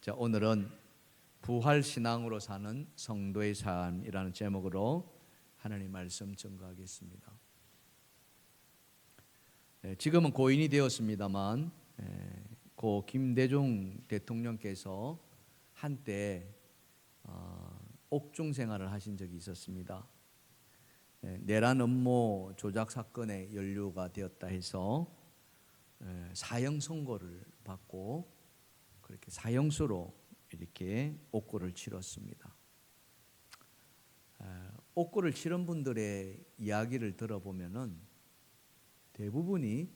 자, 오늘은 부활 신앙으로 사는 성도의 삶이라는 제목으로 하나님 말씀 전가하겠습니다. 지금은 고인이 되었습니다만 고 김대중 대통령께서 한때 옥중 생활을 하신 적이 있었습니다. 내란 음모 조작 사건에 연루가 되었다 해서 사형 선고를 받고 그렇게 사형수로 이렇게 옥고를 치렀습니다. 옥고를 치른 분들의 이야기를 들어보면은 대부분이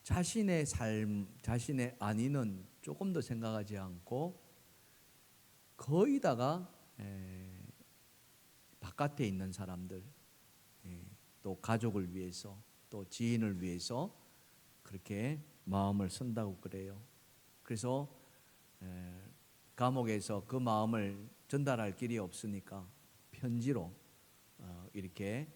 자신의 삶, 자신의 안위는 조금 더 생각하지 않고 거의 다가 바깥에 있는 사람들, 또 가족을 위해서, 또 지인을 위해서 그렇게 마음을 쓴다고 그래요. 그래서 감옥에서 그 마음을 전달할 길이 없으니까 편지로 이렇게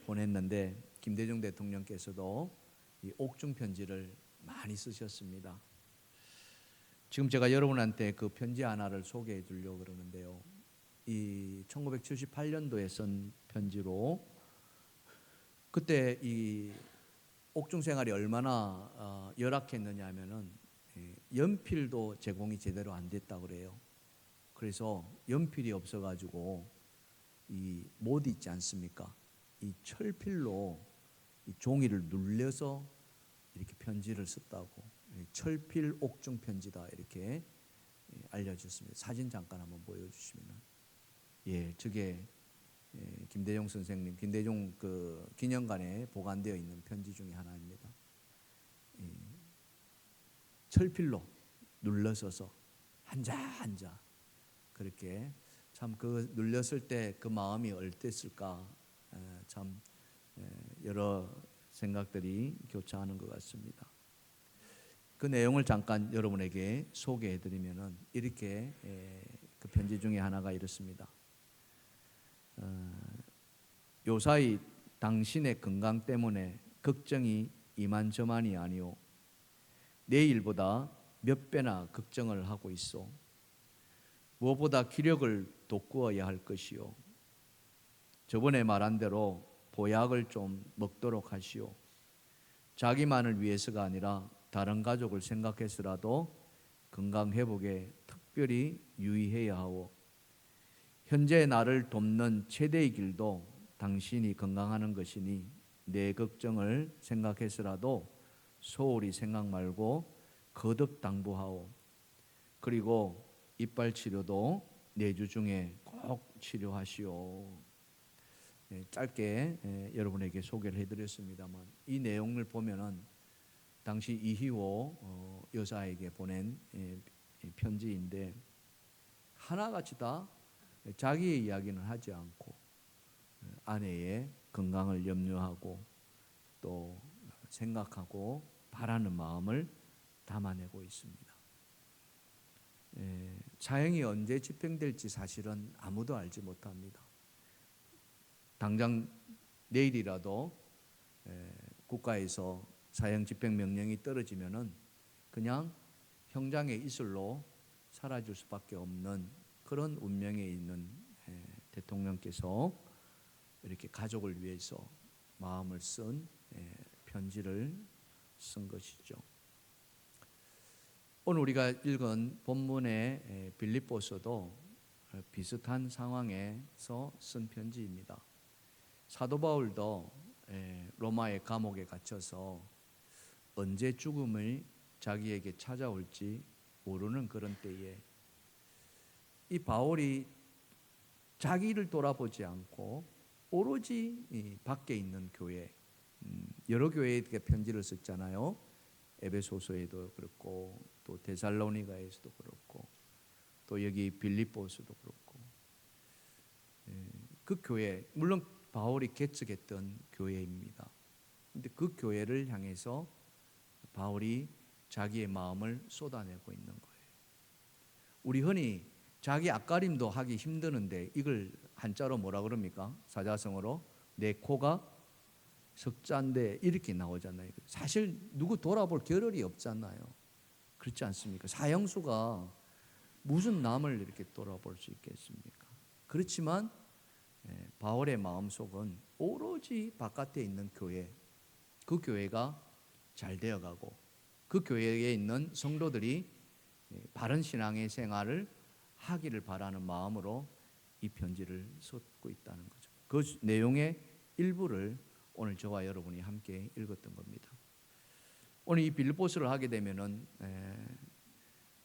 보냈는데 김대중 대통령께서도 이 옥중 편지를 많이 쓰셨습니다. 지금 제가 여러분한테 그 편지 하나를 소개해 주려고 그러는데요. 이 1978년도에 쓴 편지로 그때 이 옥중 생활이 얼마나 열악했느냐 하면은 연필도 제공이 제대로 안 됐다고 그래요. 그래서 연필이 없어가지고 이 못 있지 않습니까? 이 철필로 이 종이를 눌려서 이렇게 편지를 썼다고, 철필 옥중 편지다 이렇게 알려졌습니다. 사진 잠깐 한번 보여주시면은, 저게 김대중 선생님, 김대중 그 기념관에 보관되어 있는 편지 중에 하나입니다. 철필로 눌러서서 한자 그렇게 참 그 눌렸을 때 그 마음이 어땠을까, 참 여러 생각들이 교차하는 것 같습니다. 그 내용을 잠깐 여러분에게 소개해드리면은 이렇게 그 편지 중에 하나가 이렇습니다. 요사이 당신의 건강 때문에 걱정이 이만저만이 아니오. 내일보다 몇 배나 걱정을 하고 있어. 무엇보다 기력을 돋구어야 할 것이요. 저번에 말한 대로 보약을 좀 먹도록 하시오. 자기만을 위해서가 아니라 다른 가족을 생각해서라도 건강 회복에 특별히 유의해야 하오. 현재 나를 돕는 최대의 길도 당신이 건강하는 것이니 내 걱정을 생각해서라도 소홀히 생각 말고 거듭 당부하오. 그리고 이빨 치료도 내주 중에 꼭 치료하시오. 짧게 여러분에게 소개를 해드렸습니다만 이 내용을 보면은 당시 이희호 여사에게 보낸 편지인데 하나같이 다 자기의 이야기는 하지 않고 아내의 건강을 염려하고 또 생각하고 바라는 마음을 담아내고 있습니다. 사형이 언제 집행될지 사실은 아무도 알지 못합니다. 당장 내일이라도 국가에서 사형 집행 명령이 떨어지면은 그냥 형장의 이슬로 사라질 수밖에 없는 그런 운명에 있는 대통령께서 이렇게 가족을 위해서 마음을 쓴 편지를 쓴 것이죠. 오늘 우리가 읽은 본문의 빌립보서도 비슷한 상황에서 쓴 편지입니다. 사도 바울도 로마의 감옥에 갇혀서 언제 죽음이 자기에게 찾아올지 모르는 그런 때에 이 바울이 자기를 돌아보지 않고 오로지 밖에 있는 교회, 여러 교회에게 편지를 썼잖아요. 에베소서에도 그렇고 또 데살로니가에서도 그렇고 또 여기 빌립보서도 그렇고 그 교회, 물론 바울이 개척했던 교회입니다. 근데 그 교회를 향해서 바울이 자기의 마음을 쏟아내고 있는 거예요. 우리 흔히 자기 앞가림도 하기 힘드는데 이걸 한자로 뭐라 그럽니까? 사자성어로 내 코가 석자인데 이렇게 나오잖아요. 사실 누구 돌아볼 겨를이 없잖아요. 그렇지 않습니까? 사형수가 무슨 남을 이렇게 돌아볼 수 있겠습니까? 그렇지만 바울의 마음속은 오로지 바깥에 있는 교회, 그 교회가 잘 되어가고 그 교회에 있는 성도들이 바른 신앙의 생활을 하기를 바라는 마음으로 이 편지를 썼고 있다는 거죠. 그 내용의 일부를 오늘 저와 여러분이 함께 읽었던 겁니다. 오늘 이 빌립보서를 하게 되면은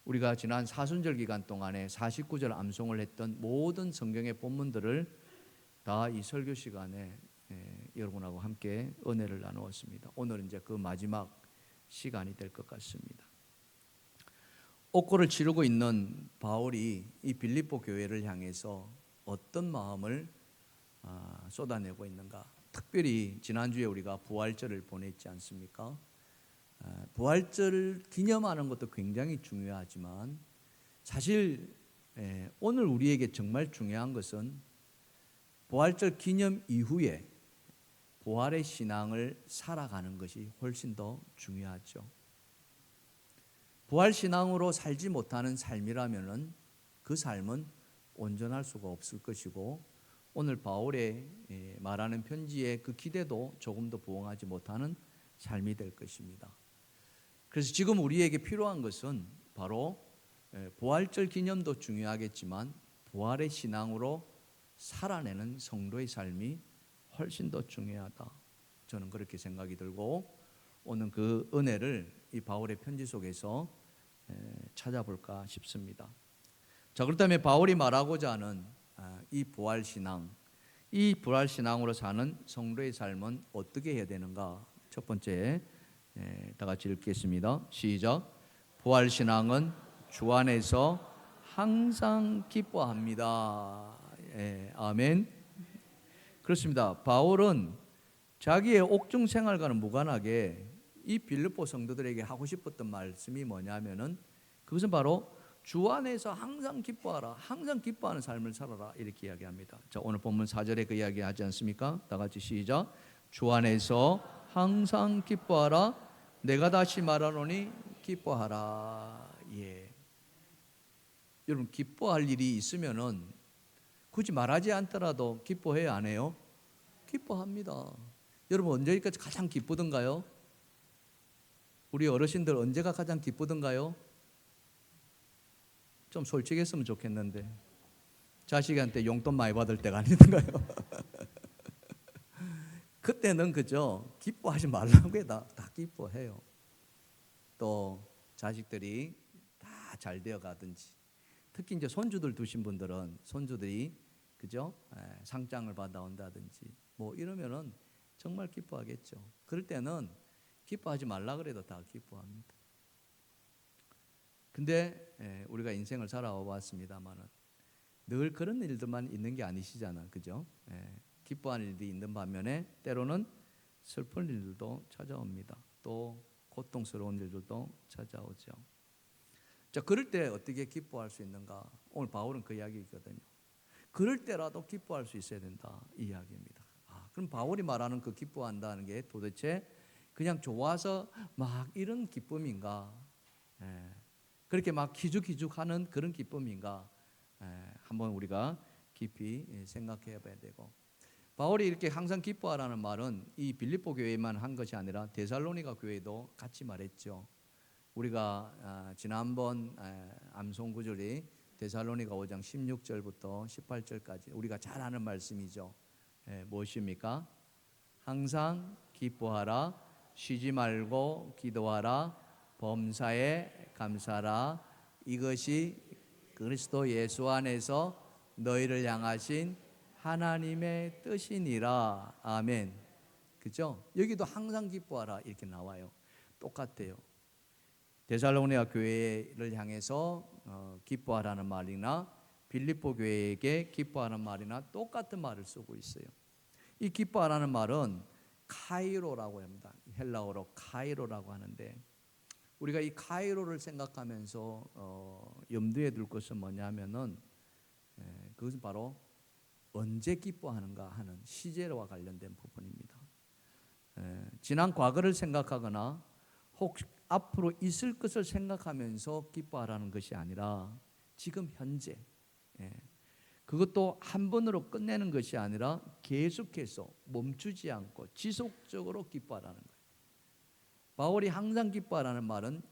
우리가 지난 사순절 기간 동안에 49절 암송을 했던 모든 성경의 본문들을 다 이 설교 시간에 여러분하고 함께 은혜를 나누었습니다. 오늘은 이제 그 마지막 시간이 될 것 같습니다. 옥고를 치르고 있는 바울이 이 빌립보 교회를 향해서 어떤 마음을 쏟아내고 있는가? 특별히 지난주에 우리가 부활절을 보냈지 않습니까? 부활절 기념하는 것도 굉장히 중요하지만 사실 오늘 우리에게 정말 중요한 것은 부활절 기념 이후에 부활의 신앙을 살아가는 것이 훨씬 더 중요하죠. 부활 신앙으로 살지 못하는 삶이라면은 그 삶은 온전할 수가 없을 것이고 오늘 바울의 말하는 편지의 그 기대도 조금도 부응하지 못하는 삶이 될 것입니다. 그래서 지금 우리에게 필요한 것은 바로 부활절 기념도 중요하겠지만 부활의 신앙으로 살아내는 성도의 삶이 훨씬 더 중요하다. 저는 그렇게 생각이 들고 오늘 그 은혜를 이 바울의 편지 속에서 찾아볼까 싶습니다. 자, 그렇다면 바울이 말하고자 하는 이 부활 신앙, 이 부활 신앙으로 사는 성도의 삶은 어떻게 해야 되는가? 첫 번째 다 같이 읽겠습니다. 시작. 부활 신앙은 주 안에서 항상 기뻐합니다. 아멘. 그렇습니다. 바울은 자기의 옥중 생활과는 무관하게 이 빌립보 성도들에게 하고 싶었던 말씀이 뭐냐면은 그것은 바로 주 안에서 항상 기뻐하라, 항상 기뻐하는 삶을 살아라 이렇게 이야기합니다. 자, 오늘 본문 4절에 그 이야기 하지 않습니까? 다 같이 시작. 주 안에서 항상 기뻐하라. 내가 다시 말하노니 기뻐하라. 예. 여러분 기뻐할 일이 있으면은 굳이 말하지 않더라도 기뻐해야 안 해요? 기뻐합니다. 여러분 언제까지 가장 기쁘던가요? 우리 어르신들 언제가 가장 기쁘던가요? 좀 솔직했으면 좋겠는데 자식한테 용돈 많이 받을 때가 아니던가요? 그때는 그죠? 기뻐하지 말라고 해도 다 기뻐해요. 또 자식들이 다 잘 되어 가든지 특히 이제 손주들 두신 분들은 손주들이 그죠? 상장을 받아온다든지 뭐 이러면은 정말 기뻐하겠죠. 그럴 때는 기뻐하지 말라 그래도 다 기뻐합니다. 근데 우리가 인생을 살아와 봤습니다만은 늘 그런 일들만 있는 게 아니시잖아, 그죠? 기뻐하는 일이 있는 반면에 때로는 슬픈 일들도 찾아옵니다. 또 고통스러운 일들도 찾아오죠. 자, 그럴 때 어떻게 기뻐할 수 있는가? 오늘 바울은 그 이야기거든요. 그럴 때라도 기뻐할 수 있어야 된다 이 이야기입니다. 그럼 바울이 말하는 그 기뻐한다는 게 도대체 그냥 좋아서 막 이런 기쁨인가? 그렇게 막 기죽기죽하는 그런 기쁨인가? 한번 우리가 깊이 생각해 봐야 되고 바울이 이렇게 항상 기뻐하라는 말은 이 빌립보 교회만 한 것이 아니라 데살로니가 교회도 같이 말했죠. 우리가 지난번 암송 구절이 데살로니가 5장 16절부터 18절까지 우리가 잘 아는 말씀이죠. 무엇입니까? 항상 기뻐하라, 쉬지 말고 기도하라, 범사에 감사하라. 이것이 그리스도 예수 안에서 너희를 향하신 하나님의 뜻이니라. 아멘. 그죠? 여기도 항상 기뻐하라 이렇게 나와요. 똑같아요. 데살로니가 교회를 향해서 기뻐하라는 말이나 빌립보 교회에게 기뻐하는 말이나 똑같은 말을 쓰고 있어요. 이 기뻐하라는 말은 카이로라고 합니다. 헬라어로 카이로라고 하는데 우리가 이 카이로를 생각하면서 염두에 둘 것은 뭐냐면은 그것은 바로 언제 기뻐하는가 하는 시제와 관련된 부분입니다. 지난 과거를 생각하거나 혹 앞으로 있을 것을 생각하면서 기뻐하라는 것이 아니라 지금 현재, 그것도 한 번으로 끝내는 것이 아니라 계속해서 멈추지 않고 지속적으로 기뻐하라는 거예요. 바울이 항상 기뻐하라는 말은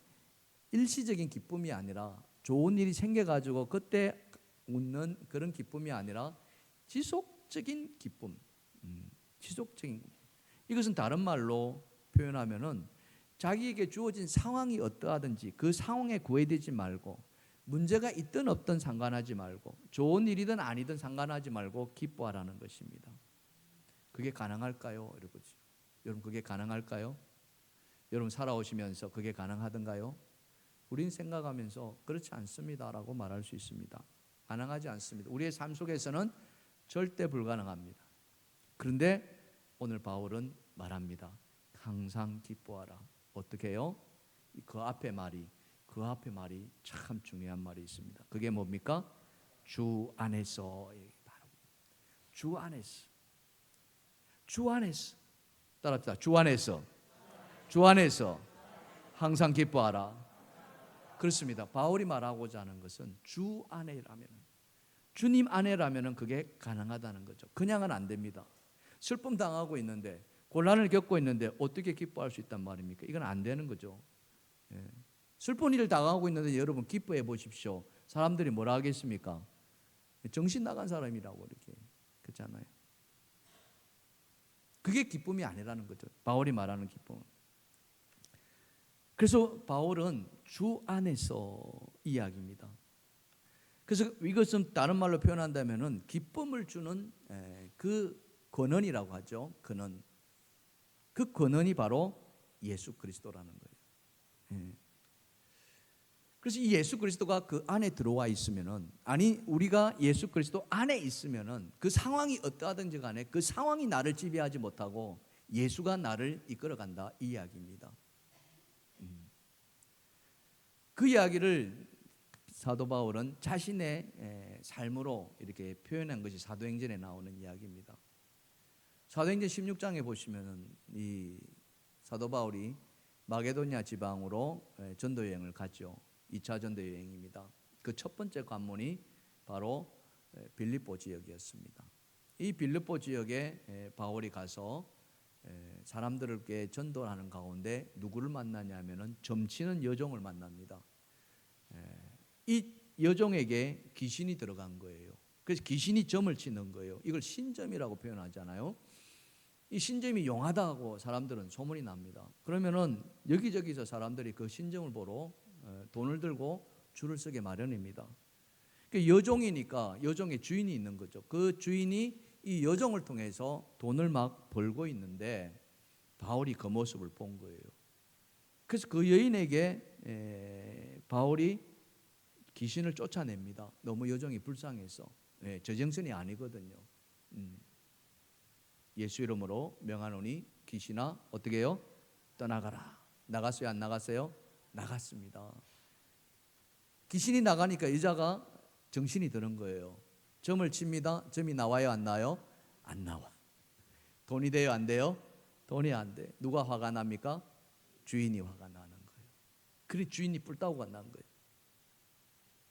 일시적인 기쁨이 아니라 좋은 일이 생겨가지고 그때 웃는 그런 기쁨이 아니라 지속적인 기쁨, 지속적인. 이것은 다른 말로 표현하면은 자기에게 주어진 상황이 어떠하든지 그 상황에 구애되지 말고, 문제가 있든 없든 상관하지 말고, 좋은 일이든 아니든 상관하지 말고 기뻐하라는 것입니다. 그게 가능할까요? 이러고죠. 여러분, 그게 가능할까요? 여러분 살아오시면서 그게 가능하던가요? 우린 생각하면서 그렇지 않습니다라고 말할 수 있습니다. 가능하지 않습니다. 우리의 삶 속에서는 절대 불가능합니다. 그런데 오늘 바울은 말합니다. 항상 기뻐하라. 어떻게 해요? 그 앞에 말이 참 중요한 말이 있습니다. 그게 뭡니까? 주 안에서. 바로 주 안에서. 주 안에서. 따라합시다. 주 안에서. 주 안에서 항상 기뻐하라. 그렇습니다. 바울이 말하고자 하는 것은 주 안에라면, 주님 안에라면 그게 가능하다는 거죠. 그냥은 안 됩니다. 슬픔 당하고 있는데, 곤란을 겪고 있는데 어떻게 기뻐할 수 있단 말입니까? 이건 안 되는 거죠. 슬픈 일을 당하고 있는데 여러분 기뻐해 보십시오. 사람들이 뭐라 하겠습니까? 정신 나간 사람이라고 이렇게 그렇잖아요. 그게 기쁨이 아니라는 거죠. 바울이 말하는 기쁨은. 그래서 바울은 주 안에서 이야기입니다. 그래서 이것은 다른 말로 표현한다면은 기쁨을 주는 그 권한이라고 하죠. 권한. 그 권한이 바로 예수 그리스도라는 거예요. 그래서 이 예수 그리스도가 그 안에 들어와 있으면은, 아니 우리가 예수 그리스도 안에 있으면은 그 상황이 어떠하든지 간에 그 상황이 나를 지배하지 못하고 예수가 나를 이끌어간다, 이 이야기입니다. 그 이야기를 사도 바울은 자신의 삶으로 이렇게 표현한 것이 사도행전에 나오는 이야기입니다. 사도행전 16장에 보시면은 이 사도 바울이 마게도냐 지방으로 전도 여행을 갔죠. 2차 전도 여행입니다. 그 첫 번째 관문이 바로 빌립보 지역이었습니다. 이 빌립보 지역에 바울이 가서 사람들에게 전도하는 가운데 누구를 만나냐면은 점치는 여종을 만납니다. 이 여종에게 귀신이 들어간 거예요. 그래서 귀신이 점을 치는 거예요. 이걸 신점이라고 표현하잖아요. 이 신점이 용하다고 사람들은 소문이 납니다. 그러면은 여기저기서 사람들이 그 신점을 보러 돈을 들고 줄을 서게 마련입니다. 여종이니까 여종의 주인이 있는 거죠. 그 주인이 이 여종을 통해서 돈을 막 벌고 있는데 바울이 그 모습을 본 거예요. 그래서 그 여인에게 바울이 귀신을 쫓아냅니다. 너무 여종이 불쌍해서. 제정신이 아니거든요. 예수 이름으로 명하노니 귀신아 어떻게 해요? 떠나가라. 나갔어요? 안 나갔어요? 나갔습니다. 귀신이 나가니까 여자가 정신이 드는 거예요. 점을 칩니다. 점이 나와요? 안 나와요? 안 나와. 돈이 돼요? 안 돼요? 돈이 안 돼. 누가 화가 납니까? 주인이 화가 나는 거예요. 그래 주인이 뿔따구가 난 거예요.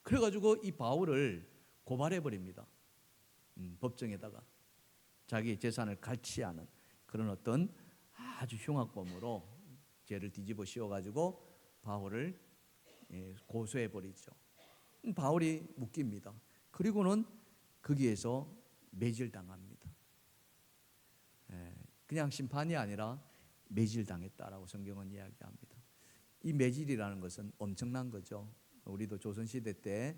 그래가지고 이 바울을 고발해 버립니다. 법정에다가 자기 재산을 갈취하는 그런 어떤 아주 흉악범으로 죄를 뒤집어 씌워가지고 바울을 고소해 버리죠. 바울이 묶입니다. 그리고는 거기에서 매질당합니다. 그냥 심판이 아니라 매질당했다라고 성경은 이야기합니다. 이 매질이라는 것은 엄청난 거죠. 우리도 조선시대 때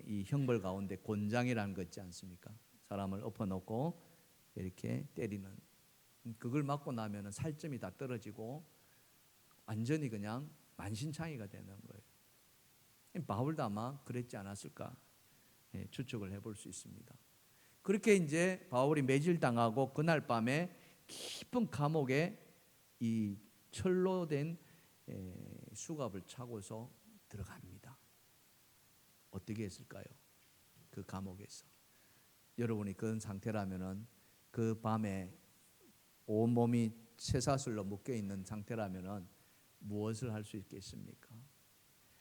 이 형벌 가운데 곤장이라는 거 있지 않습니까? 사람을 엎어놓고 이렇게 때리는, 그걸 맞고 나면 살점이 다 떨어지고 완전히 그냥 만신창이가 되는 거예요. 바울도 아마 그랬지 않았을까 추측을 해볼 수 있습니다. 그렇게 이제 바울이 매질당하고 그날 밤에 깊은 감옥에 이 철로 된 수갑을 차고서 들어갑니다. 어떻게 했을까요? 그 감옥에서 여러분이 그런 상태라면은, 그 밤에 온몸이 쇠사슬로 묶여 있는 상태라면은 무엇을 할 수 있겠습니까?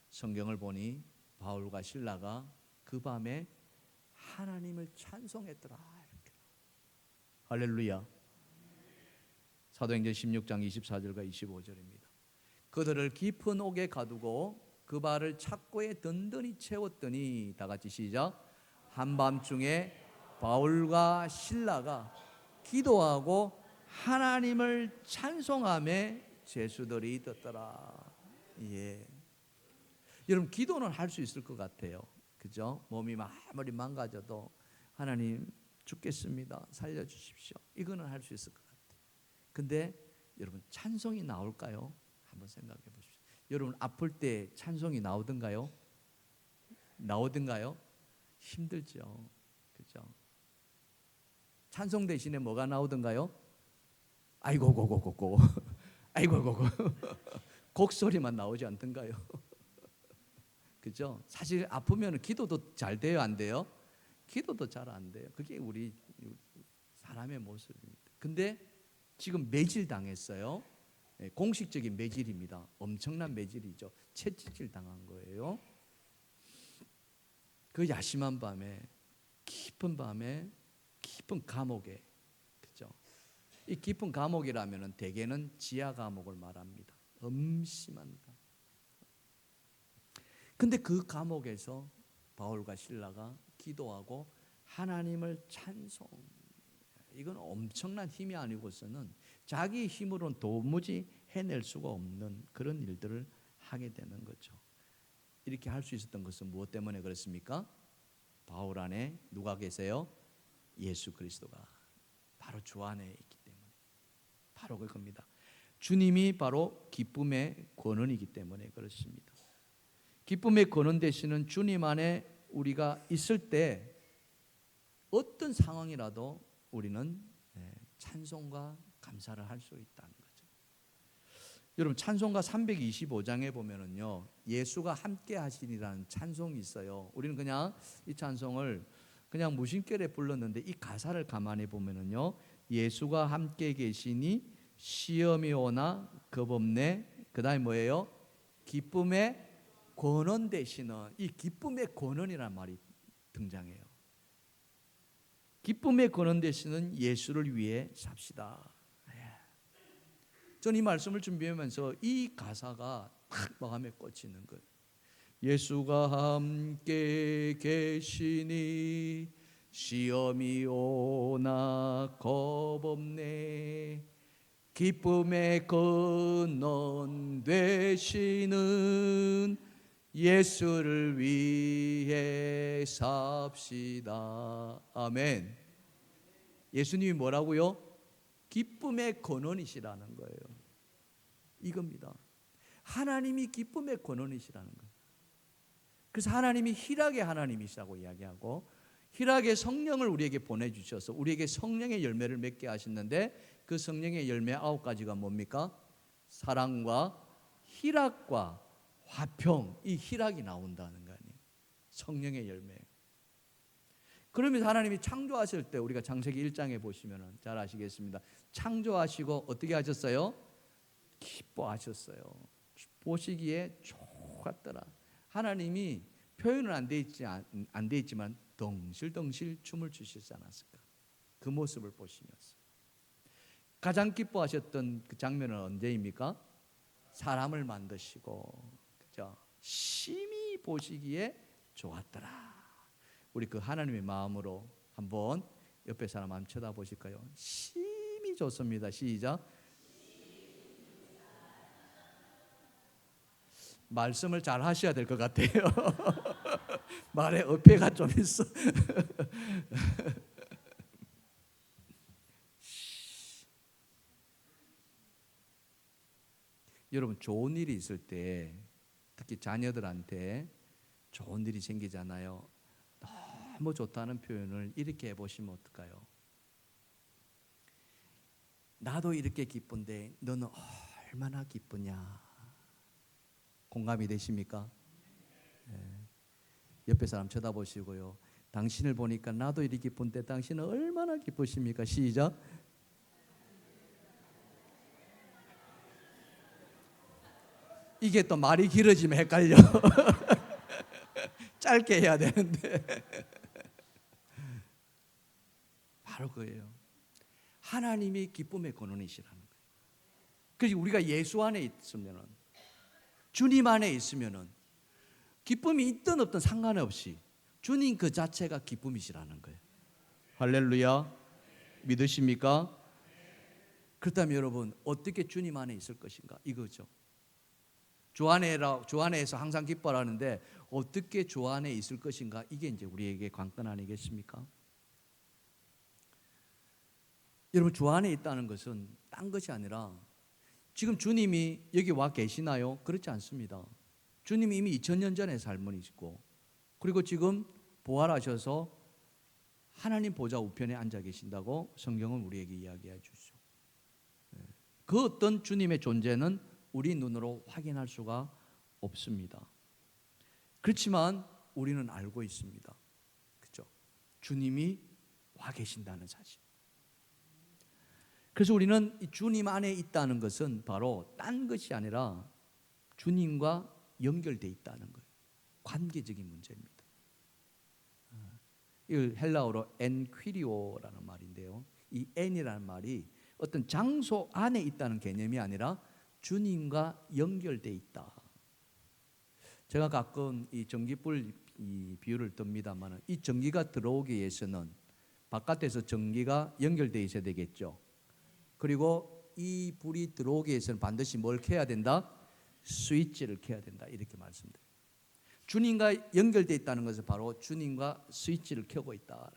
성경을 보니 바울과 실라가 그 밤에 하나님을 찬송했더라. 이렇게. 할렐루야. 사도행전 16장 24절과 25절입니다. 그들을 깊은 옥에 가두고 그 발을 착고에 든든히 채웠더니, 다 같이 시작. 한밤중에 바울과 실라가 기도하고 하나님을 찬송하며 죄수들이 듣더라. 예. 여러분, 기도는 할 수 있을 것 같아요. 그죠? 몸이 아무리 망가져도 하나님 죽겠습니다, 살려주십시오, 이거는 할 수 있을 것 같아요. 근데 여러분, 찬송이 나올까요? 한번 생각해 보십시오. 여러분, 아플 때 찬송이 나오던가요? 나오던가요? 힘들죠. 그죠? 찬송 대신에 뭐가 나오던가요? 아이고 고고고고 아이고 고고 곡소리만 나오지 않던가요? 그죠? 사실 아프면 기도도 잘 돼요, 안 돼요? 기도도 잘 안 돼요. 그게 우리 사람의 모습입니다. 근데 지금 매질 당했어요. 공식적인 매질입니다. 엄청난 매질이죠. 채찍질 당한 거예요. 그 야심한 밤에, 깊은 밤에, 깊은 감옥에, 그죠? 이 깊은 감옥이라면은 대개는 지하 감옥을 말합니다. 음심한 감옥. 근데 그 감옥에서 바울과 실라가 기도하고 하나님을 찬송. 이건 엄청난 힘이 아니고서는 자기 힘으로는 도무지 해낼 수가 없는 그런 일들을 하게 되는 거죠. 이렇게 할 수 있었던 것은 무엇 때문에 그렇습니까? 바울 안에 누가 계세요? 예수 그리스도가 바로 주 안에 있기 때문에. 바로 그겁니다. 주님이 바로 기쁨의 권원이기 때문에 그렇습니다. 기쁨의 권원 되시는 주님 안에 우리가 있을 때 어떤 상황이라도 우리는 찬송과 감사를 할 수 있다는 거죠. 여러분, 찬송가 325장에 보면은요, 예수가 함께 하시리라는 찬송이 있어요. 우리는 그냥 이 찬송을 그냥 무심결에 불렀는데 이 가사를 가만히 보면은요, 예수가 함께 계시니 시험이 오나 겁없네. 그다음에 뭐예요? 기쁨의 권원 되시는, 이 기쁨의 권원이라는 말이 등장해요. 기쁨의 권원 되시는 예수를 위해 삽시다. 저는 이 말씀을 준비하면서 이 가사가 탁 마음에 꽂히는 거예요. 예수가 함께 계시니 시험이 오나 겁없네. 기쁨의 근원 되시는 예수를 위해 삽시다. 아멘. 예수님이 뭐라고요? 기쁨의 근원이시라는 거예요. 이겁니다. 하나님이 기쁨의 근원이시라는 거예요. 그래서 하나님이 희락의 하나님이시라고 이야기하고, 희락의 성령을 우리에게 보내주셔서 우리에게 성령의 열매를 맺게 하셨는데, 그 성령의 열매 9가지가 뭡니까? 사랑과 희락과 화평. 이 희락이 나온다는 거 아니에요? 성령의 열매. 그러면서 하나님이 창조하실 때, 우리가 창세기 1장에 보시면 잘 아시겠습니다. 창조하시고 어떻게 하셨어요? 기뻐하셨어요. 보시기에 좋았더라. 하나님이 표현은 안 돼 있지만 덩실덩실 춤을 추시지 않았을까? 그 모습을 보시면서 가장 기뻐하셨던 그 장면은 언제입니까? 사람을 만드시고, 그죠? 심히 보시기에 좋았더라. 우리 그 하나님의 마음으로 한번 옆에 사람 한번 쳐다보실까요? 심히 좋습니다. 시작. 말씀을 잘 하셔야 될 것 같아요. 말에 어폐가 좀 있어. 여러분, 좋은 일이 있을 때, 특히 자녀들한테 좋은 일이 생기잖아요. 너무 좋다는 표현을 이렇게 해보시면 어떨까요? 나도 이렇게 기쁜데 너는 얼마나 기쁘냐. 공감이 되십니까? 옆에 사람 쳐다보시고요, 당신을 보니까 나도 이렇게 기쁜데 당신은 얼마나 기쁘십니까? 시작. 이게 또 말이 길어지면 헷갈려. 짧게 해야 되는데. 바로 그예요. 하나님이 기쁨의 근원이시라는 거예요. 그래서 우리가 예수 안에 있으면은, 주님 안에 있으면은 기쁨이 있든 없든 상관없이 주님 그 자체가 기쁨이시라는 거예요. 할렐루야. 믿으십니까? 그렇다면 여러분, 어떻게 주님 안에 있을 것인가 이거죠. 주 안에서 항상 기뻐하는데 어떻게 주 안에 있을 것인가, 이게 이제 우리에게 관건 아니겠습니까? 여러분, 주 안에 있다는 것은 딴 것이 아니라, 지금 주님이 여기 와 계시나요? 그렇지 않습니다. 주님이 이미 2000년 전에 삶이시고, 그리고 지금 부활하셔서 하나님 보좌 우편에 앉아 계신다고 성경은 우리에게 이야기해 주죠. 그 어떤 주님의 존재는 우리 눈으로 확인할 수가 없습니다. 그렇지만 우리는 알고 있습니다. 그렇죠? 주님이 와 계신다는 사실. 그래서 우리는 이 주님 안에 있다는 것은 바로 딴 것이 아니라 주님과 연결되어 있다는 거예요. 관계적인 문제입니다. 이 헬라어로 엔퀴리오라는 말인데요, 이 엔이라는 말이 어떤 장소 안에 있다는 개념이 아니라 주님과 연결되어 있다. 제가 가끔 이 전기불 이 비유를 듭니다만, 이 전기가 들어오기 위해서는 바깥에서 전기가 연결되어 있어야 되겠죠. 그리고 이 불이 들어오기 위해서는 반드시 뭘 켜야 된다? 스위치를 켜야 된다. 이렇게 말씀드려요. 주님과 연결되어 있다는 것은 바로 주님과 스위치를 켜고 있다.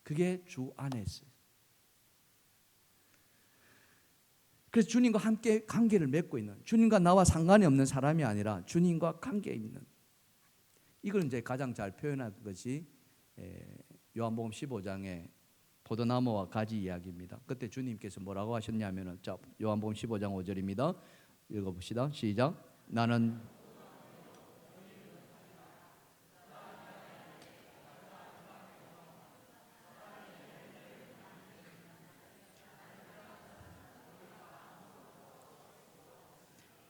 그게 주 안에 있어요. 그래서 주님과 함께 관계를 맺고 있는, 주님과 나와 상관이 없는 사람이 아니라 주님과 관계 있는, 이걸 이제 가장 잘 표현한 것이 요한복음 15장의 포도나무와 가지 이야기입니다. 그때 주님께서 뭐라고 하셨냐면은, 자, 요한복음 15장 5절입니다. 읽어봅시다. 시작. 나는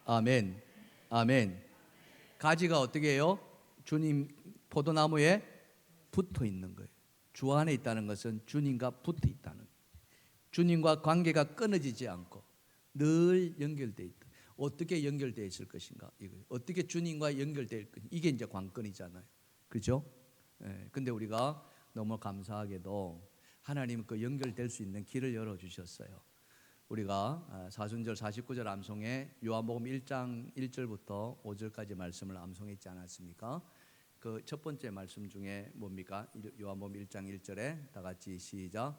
아멘. 아멘. 가지가 어떻게 해요? 주님 포도나무에 붙어 있는 거예요. 주 안에 있다는 것은 주님과 붙어 있다는 거예요. 주님과 관계가 끊어지지 않고 늘 연결되어 있다. 어떻게 연결되어 있을 것인가? 이거 어떻게 주님과 연결될 것인가? 이게 이제 관건이잖아요. 그렇죠? 근데 우리가 너무 감사하게도 하나님 그 연결될 수 있는 길을 열어 주셨어요. 우리가 사순절 49절 암송에 요한복음 1장 1절부터 5절까지 말씀을 암송했지 않았습니까? 그 첫 번째 말씀 중에 뭡니까? 요한복음 1장 1절에 다 같이 시작.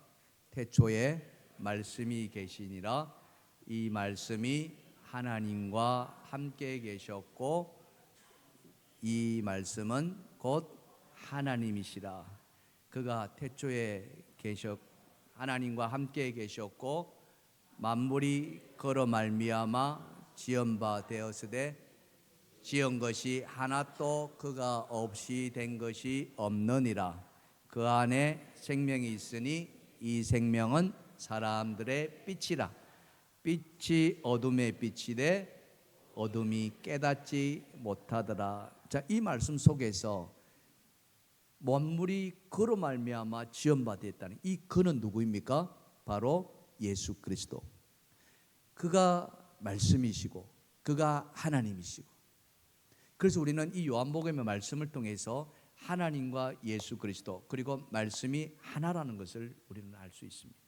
태초에 말씀이 계시니라. 이 말씀이 하나님과 함께 계셨고 이 말씀은 곧 하나님이시라. 그가 태초에 하나님과 함께 계셨고 만물이 그로 말미암아 지은 바 되었으되 지은 것이 하나도 그가 없이 된 것이 없느니라. 그 안에 생명이 있으니 이 생명은 사람들의 빛이라. 빛이 어둠의 빛이되 어둠이 깨닫지 못하더라. 자, 이 말씀 속에서 만물이 그로 말미암아 지은 바 되었다는 이 그는 누구입니까? 바로 예수 그리스도. 그가 말씀이시고 그가 하나님이시고, 그래서 우리는 이 요한복음의 말씀을 통해서 하나님과 예수 그리스도 그리고 말씀이 하나라는 것을 우리는 알 수 있습니다.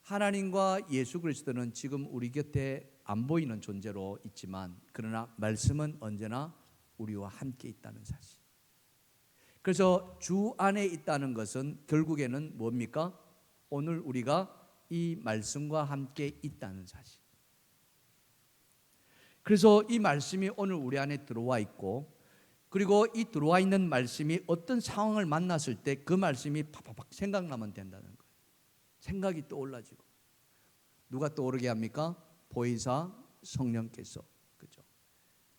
하나님과 예수 그리스도는 지금 우리 곁에 안 보이는 존재로 있지만, 그러나 말씀은 언제나 우리와 함께 있다는 사실. 그래서 주 안에 있다는 것은 결국에는 뭡니까? 오늘 우리가 이 말씀과 함께 있다는 사실. 그래서 이 말씀이 오늘 우리 안에 들어와 있고, 그리고 이 들어와 있는 말씀이 어떤 상황을 만났을 때 그 말씀이 팍팍팍 생각나면 된다는 거예요. 생각이 떠올라지고. 누가 떠오르게 합니까? 보혜사 성령께서. 그렇죠?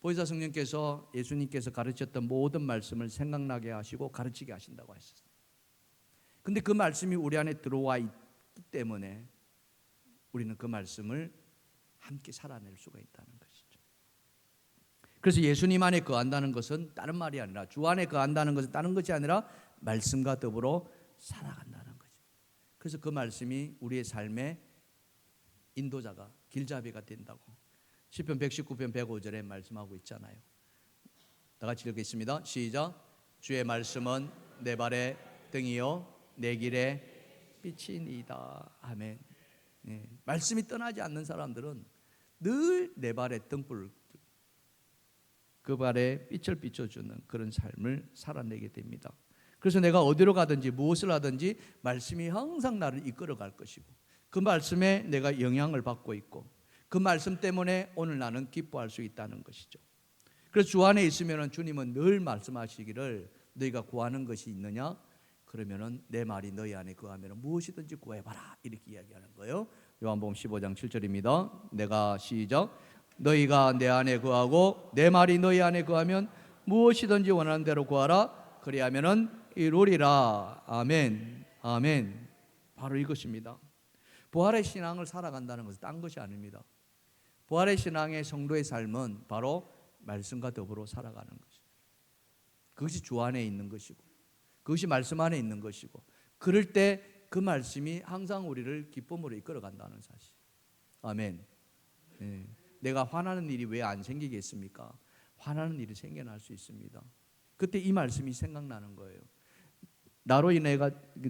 보혜사 성령께서 예수님께서 가르쳤던 모든 말씀을 생각나게 하시고 가르치게 하신다고 하셨어요. 근데 그 말씀이 우리 안에 들어와 있기 때문에 우리는 그 말씀을 함께 살아낼 수가 있다는 것이죠. 그래서 예수님 안에 거한다는 것은 다른 말이 아니라, 주 안에 거한다는 것은 다른 것이 아니라 말씀과 더불어 살아간다는 거죠. 그래서 그 말씀이 우리의 삶의 인도자가, 길잡이가 된다고 시편 119편 105절에 말씀하고 있잖아요. 다 같이 읽겠습니다. 시작. 주의 말씀은 내 발의 등이요 내 길의 빛이니이다. 아멘. 네. 말씀이 떠나지 않는 사람들은 늘 내 발의 등불, 그 발에 빛을 비춰주는 그런 삶을 살아내게 됩니다. 그래서 내가 어디로 가든지 무엇을 하든지 말씀이 항상 나를 이끌어 갈 것이고, 그 말씀에 내가 영향을 받고 있고, 그 말씀 때문에 오늘 나는 기뻐할 수 있다는 것이죠. 그래서 주 안에 있으면 주님은 늘 말씀하시기를 너희가 구하는 것이 있느냐? 그러면은 내 말이 너희 안에 거하면 무엇이든지 구해봐라, 이렇게 이야기하는 거예요. 요한복음 15장 7절입니다. 내가 시작. 너희가 내 안에 거하고 내 말이 너희 안에 거하면 무엇이든지 원하는 대로 구하라. 그리하면은 이루리라. 아멘. 아멘. 바로 이것입니다. 부활의 신앙을 살아간다는 것은 딴 것이 아닙니다. 부활의 신앙의 성도의 삶은 바로 말씀과 더불어 살아가는 것이죠. 그것이 주 안에 있는 것이고, 그것이 말씀 안에 있는 것이고, 그럴 때 그 말씀이 항상 우리를 기쁨으로 이끌어간다는 사실. 아멘. 네. 내가 화나는 일이 왜 안 생기겠습니까? 화나는 일이 생겨날 수 있습니다. 그때 이 말씀이 생각나는 거예요. 나로 인해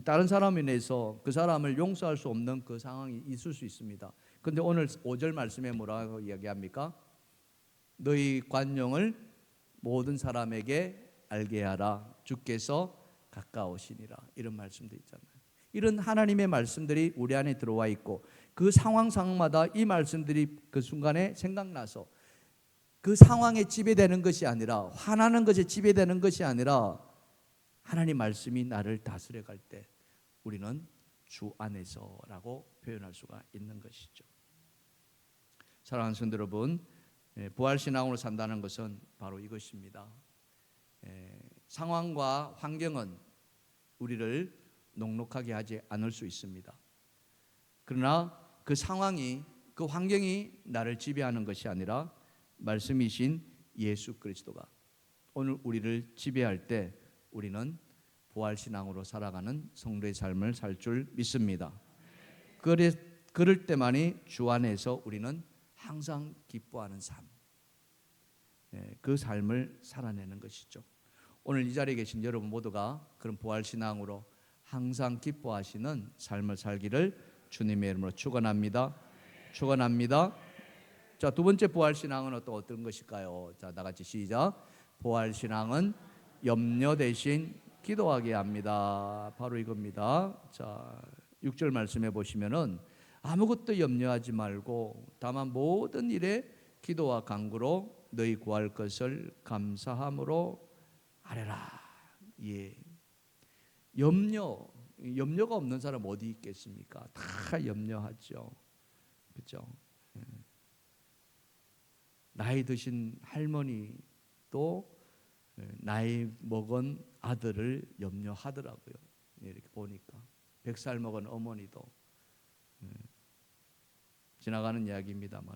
다른 사람에 인해서 그 사람을 용서할 수 없는 그 상황이 있을 수 있습니다. 그런데 오늘 5절 말씀에 뭐라고 이야기합니까? 너희 관용을 모든 사람에게 알게 하라. 주께서 가까우시니라. 이런 말씀도 있잖아요. 이런 하나님의 말씀들이 우리 안에 들어와 있고, 그 상황마다 이 말씀들이 그 순간에 생각나서 그 상황에 지배되는 것이 아니라, 화나는 것에 지배되는 것이 아니라 하나님 말씀이 나를 다스려 갈 때 우리는 주 안에서라고 표현할 수가 있는 것이죠. 사랑하는 성도 여러분, 부활신앙으로 산다는 것은 바로 이것입니다. 상황과 환경은 우리를 녹록하게 하지 않을 수 있습니다. 그러나 그 상황이, 그 환경이 나를 지배하는 것이 아니라 말씀이신 예수 그리스도가 오늘 우리를 지배할 때 우리는 부활신앙으로 살아가는 성도의 삶을 살 줄 믿습니다. 그럴 때만이 주 안에서 우리는 항상 기뻐하는 삶, 그 삶을 살아내는 것이죠. 오늘 이 자리에 계신 여러분 모두가 그런 부활신앙으로 항상 기뻐하시는 삶을 살기를 주님의 이름으로 축원합니다. 축원합니다. 자, 두 번째 부활신앙은 또 어떤 것일까요? 자, 다 같이 시작. 부활신앙은 염려 대신 기도하게 합니다. 바로 이겁니다. 자, 6절 말씀해 보시면은 아무것도 염려하지 말고 다만 모든 일에 기도와 간구로 너희 구할 것을 감사함으로 아뢰라. 예. 염려가 없는 사람 어디 있겠습니까? 다 염려하죠. 그렇죠? 나이 드신 할머니도 나이 먹은 아들을 염려하더라고요. 이렇게 보니까 100살 먹은 어머니도, 지나가는 이야기입니다만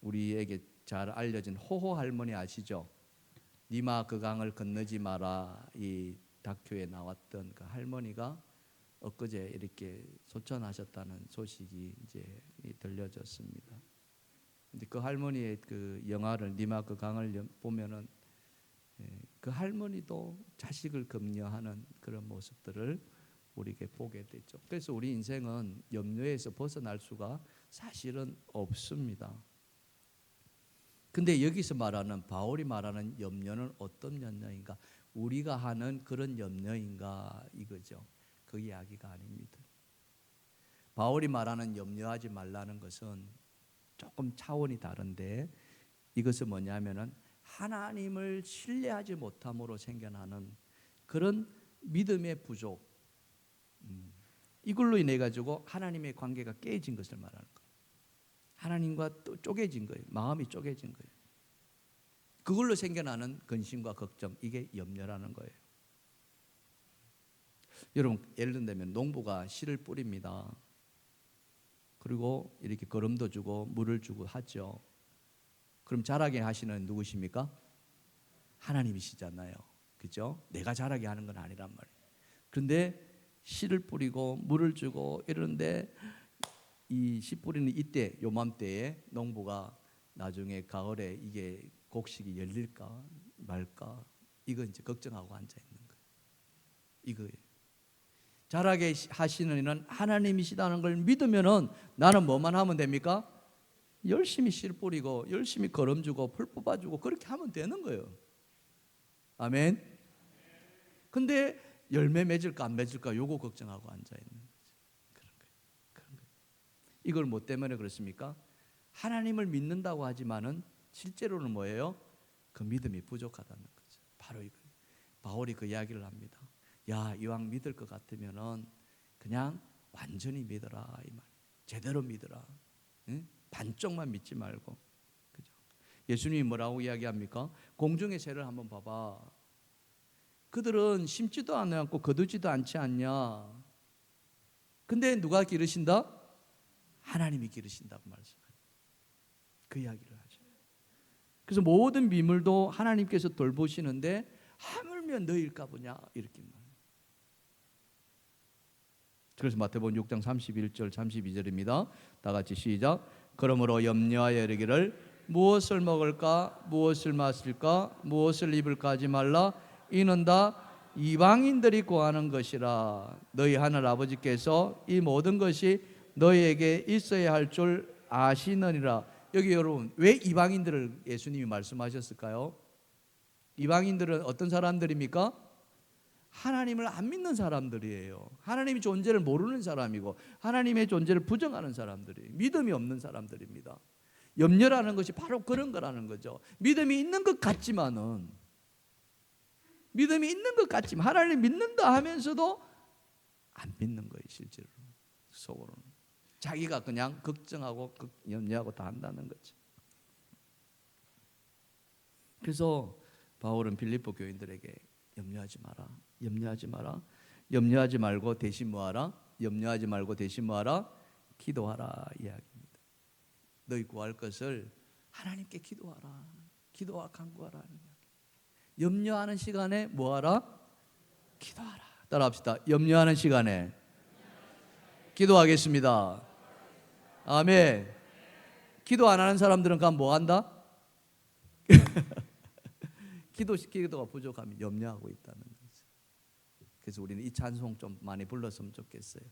우리에게 잘 알려진 호호 할머니 아시죠? 니마 그 강을 건너지 마라, 이 다큐에 나왔던 그 할머니가 엊그제 이렇게 소천하셨다는 소식이 이제 들려졌습니다. 근데 그 할머니의 그 영화를 니마 그 강을 보면은 그 할머니도 자식을 염려하는 그런 모습들을 우리에게 보게 되죠. 그래서 우리 인생은 염려에서 벗어날 수가 사실은 없습니다. 근데 여기서 말하는, 바울이 말하는 염려는 어떤 염려인가? 우리가 하는 그런 염려인가 이거죠. 그 이야기가 아닙니다. 바울이 말하는 염려하지 말라는 것은 조금 차원이 다른데, 이것은 뭐냐면은 하나님을 신뢰하지 못함으로 생겨나는 그런 믿음의 부족, 이걸로 인해 가지고 하나님의 관계가 깨진 것을 말하는 거예요. 하나님과 또 쪼개진 거예요. 마음이 쪼개진 거예요. 그걸로 생겨나는 근심과 걱정, 이게 염려라는 거예요. 여러분, 예를 들면 농부가 씨를 뿌립니다. 그리고 이렇게 거름도 주고 물을 주고 하죠. 그럼 자라게 하시는 누구십니까? 하나님이시잖아요. 그죠? 내가 자라게 하는 건 아니란 말이에요. 그런데 씨를 뿌리고 물을 주고 이러는데 이 씨 뿌리는 이때 요맘때에 농부가 나중에 가을에 이게 곡식이 열릴까 말까 이거 이제 걱정하고 앉아 있는 거예요. 이거예요. 자라게 하시는 이는 하나님이시다는 걸 믿으면은 나는 뭐만 하면 됩니까? 열심히 씨를 뿌리고 열심히 거름주고 풀 뽑아주고 그렇게 하면 되는 거예요. 아멘. 근데 열매 맺을까 안 맺을까 요거 걱정하고 앉아 있는 거죠. 그런 거예요. 이걸 뭐 때문에 그렇습니까? 하나님을 믿는다고 하지만은 실제로는 뭐예요? 그 믿음이 부족하다는 거죠. 바로 이거. 바울이 그 이야기를 합니다. 야, 이왕 믿을 것 같으면은 그냥 완전히 믿어라 이 말. 제대로 믿어라. 응? 반쪽만 믿지 말고. 그죠? 예수님이 뭐라고 이야기합니까? 공중의 새를 한번 봐봐. 그들은 심지도 않고 거두지도 않지 않냐. 근데 누가 기르신다? 하나님이 기르신다고 말씀하죠. 그 이야기를 하죠. 그래서 모든 미물도 하나님께서 돌보시는데 하물며 너일까 보냐 이렇게 말해요. 그래서 마태복음 6장 31절 32절입니다. 다 같이 시작. 그러므로 염려하여 이르기를 무엇을 먹을까 무엇을 마실까 무엇을 입을까 하지 말라. 이는 다 이방인들이 구하는 것이라. 너희 하늘 아버지께서 이 모든 것이 너희에게 있어야 할 줄 아시느니라. 여기 여러분 왜 이방인들을 예수님이 말씀하셨을까요? 이방인들은 어떤 사람들입니까? 하나님을 안 믿는 사람들이에요. 하나님의 존재를 모르는 사람이고 하나님의 존재를 부정하는 사람들이 믿음이 없는 사람들입니다. 염려라는 것이 바로 그런 거라는 거죠. 믿음이 있는 것 같지만은 하나님 믿는다 하면서도 안 믿는 거예요. 실제로 속으로는 자기가 그냥 걱정하고 염려하고 다 한다는 거죠. 그래서 바울은 빌립보 교인들에게 염려하지 마라. 염려하지 말고 대신 뭐하라? 염려하지 말고 대신 뭐하라? 기도하라 이야기입니다. 너희 구할 것을 하나님께 기도하라. 기도와 간구하라. 염려하는 시간에 뭐하라? 기도하라. 따라합시다. 염려하는 시간에 기도하겠습니다. 아멘. 기도 안 하는 사람들은 그럼 뭐 한다? 기도가 부족하면 염려하고 있다는 거죠. 그래서 우리는 이 찬송 좀 많이 불렀으면 좋겠어요.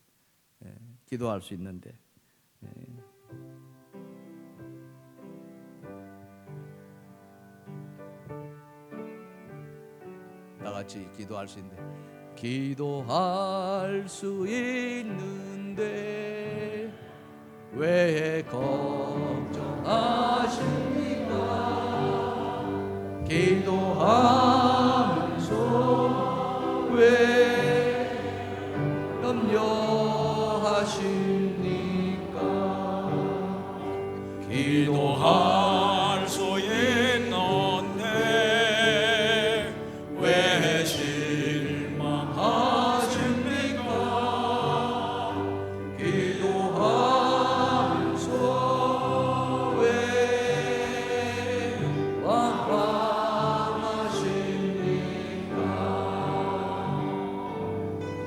기도할 수 있는데. 다 같이 기도할 수 있는데. 기도할 수 있는데 왜 걱정하십니까? 기도하면서 왜 염려하십니까? 기도할 수 있는데 왜 실망하십니까? 기도하면서 왜 완강하십니까?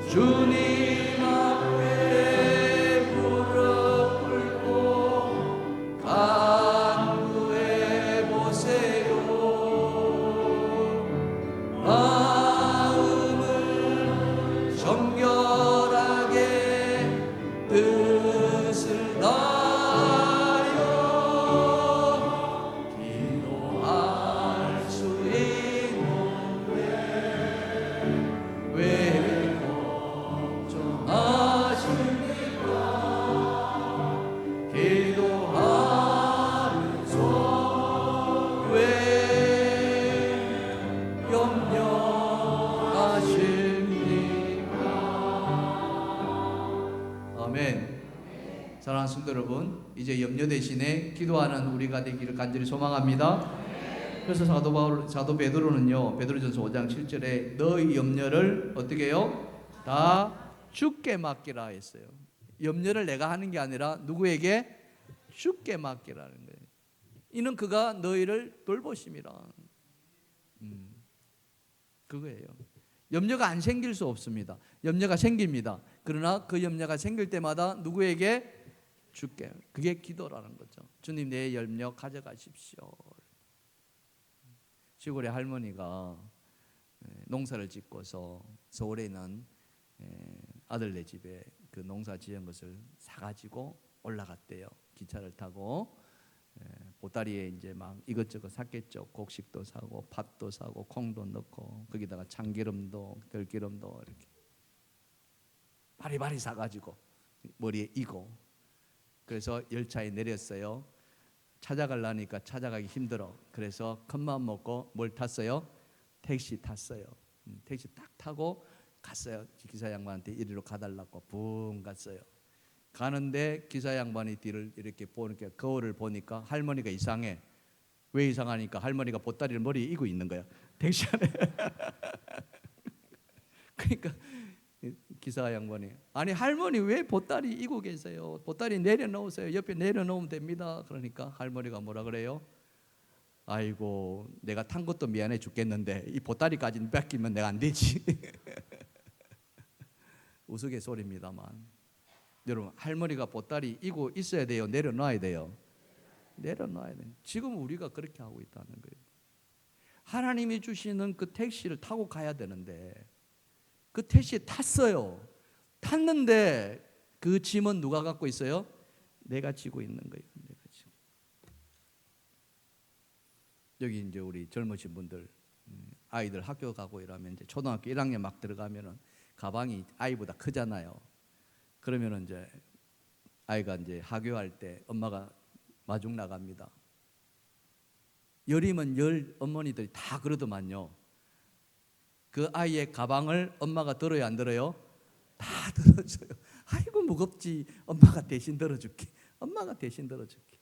주님 앞에 무릎 꿇고 간구해 보세요. 마음을 정결하게 뜻을 다하여 기도할 수 있는데 왜 걱정하십니까? 기도하면서 왜 염려하십니까? 아멘. 사랑하는 성도 여러분, 이제 염려 대신에 기도하는 우리가 되기를 간절히 소망합니다. 그래서 사도 베드로는요, 베드로전서 5장 7절에 너희 염려를 어떻게 해요? 다 주께 맡기라 했어요. 염려를 내가 하는 게 아니라 누구에게? 주께 맡기라는 거예요. 이는 그가 너희를 돌보심이라. 그거예요. 염려가 안 생길 수 없습니다. 염려가 생깁니다. 그러나 그 염려가 생길 때마다 누구에게? 주께. 그게 기도라는 거죠. 주님, 내 염려 가져가십시오. 시골에 할머니가 농사를 짓고서 서울에 있는 아들네 집에 그 농사 지은 것을 사가지고 올라갔대요. 기차를 타고 보따리에 이제 막 이것저것 샀겠죠. 곡식도 사고 팥도 사고 콩도 넣고 거기다가 참기름도 들기름도 이렇게 바리바리 사가지고 머리에 이고, 그래서 열차에 내렸어요. 찾아가려니까 찾아가기 힘들어. 그래서 큰마음 먹고 뭘 탔어요? 택시 탔어요. 택시 딱 타고 갔어요. 기사 양반한테 이리로 가달라고 붕 갔어요. 가는데 기사 양반이 뒤를 이렇게 보니까, 거울을 보니까 할머니가 이상해. 왜 이상하니까 할머니가 보따리를 머리에 이고 있는 거야, 택시 안에. 그러니까 기사 양반이, 아니 할머니 왜 보따리 이고 계세요? 보따리 내려놓으세요. 옆에 내려놓으면 됩니다. 그러니까 할머니가 뭐라 그래요? 아이고, 내가 탄 것도 미안해 죽겠는데 이 보따리까지는 뺏기면 내가 안 되지. 우스갯소리입니다만, 여러분, 할머니가 보따리 이고 있어야 돼요? 내려놔야 돼요? 내려놔야 돼요. 지금 우리가 그렇게 하고 있다는 거예요. 하나님이 주시는 그 택시를 타고 가야 되는데 그 택시에 탔어요. 탔는데 그 짐은 누가 갖고 있어요? 내가 지고 있는 거예요. 내가 지고. 여기 이제 우리 젊으신 분들, 아이들 학교 가고 이러면 이제 초등학교 1학년 막 들어가면은 가방이 아이보다 크잖아요. 그러면은 이제 아이가 이제 하교할 때 엄마가 마중 나갑니다. 열이면 열 어머니들이 다 그러더만요. 그 아이의 가방을 엄마가 들어요, 안 들어요? 다 들어줘요. 아이고 무겁지. 엄마가 대신 들어줄게. 엄마가 대신 들어줄게.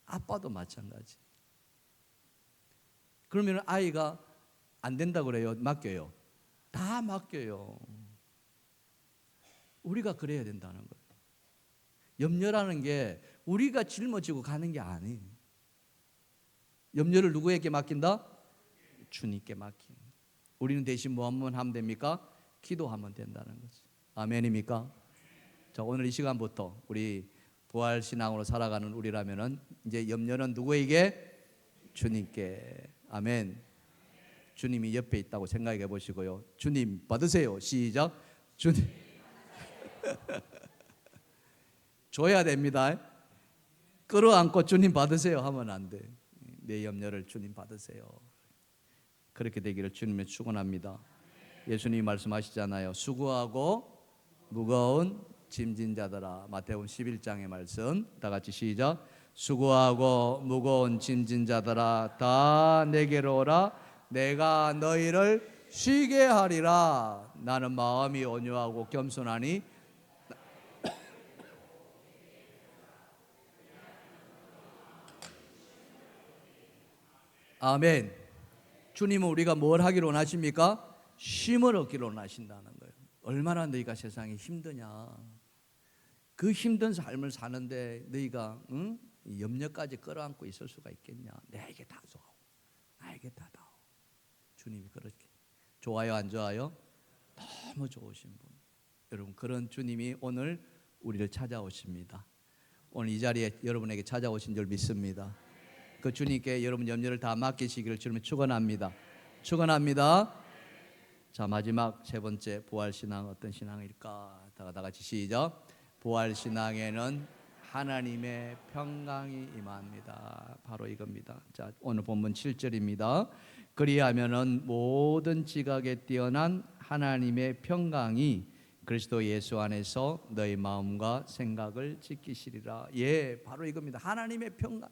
아빠도 마찬가지. 그러면 아이가 안 된다 그래요? 맡겨요? 다 맡겨요. 우리가 그래야 된다는 거예요. 염려라는 게 우리가 짊어지고 가는 게 아니에요. 염려를 누구에게 맡긴다? 주님께 맡긴. 우리는 대신 뭐 하면 됩니까? 기도하면 된다는 거죠. 아멘입니까? 자, 오늘 이 시간부터 우리 부활신앙으로 살아가는 우리라면은 이제 염려는 누구에게? 주님께. 아멘. 주님이 옆에 있다고 생각해 보시고요. 주님 받으세요. 시작. 주님. 줘야 됩니다. 끌어안고 주님 받으세요 하면 안 돼. 내 염려를 주님 받으세요. 그렇게 되기를 주님의 축원합니다. 예수님이 말씀하시잖아요. 수고하고 무거운 짐진 자들아. 마태복음 11장의 말씀 다 같이 시작. 수고하고 무거운 짐진 자들아 다 내게로 오라. 내가 너희를 쉬게 하리라. 나는 마음이 온유하고 겸손하니 아멘. 주님은 우리가 뭘 하기로 원하십니까? 쉼을 얻기로 원하신다는 거예요. 얼마나 너희가 세상에 힘드냐. 그 힘든 삶을 사는데 너희가 염려까지 끌어안고 있을 수가 있겠냐. 내게 다 줘. 나에게 다 다오. 주님이 그렇게. 좋아요, 안 좋아요? 너무 좋으신 분. 여러분, 그런 주님이 오늘 우리를 찾아오십니다. 오늘 이 자리에 여러분에게 찾아오신 줄 믿습니다. 그 주님께 여러분 염려를 다 맡기시기를 주님을 축원합니다. 축원합니다. 자, 마지막 세 번째 부활신앙 어떤 신앙일까? 다 같이 시작. 부활신앙에는 하나님의 평강이 임합니다. 바로 이겁니다. 자, 오늘 본문 7절입니다. 그리하면은 모든 지각에 뛰어난 하나님의 평강이 그리스도 예수 안에서 너희 마음과 생각을 지키시리라. 예, 바로 이겁니다. 하나님의 평강.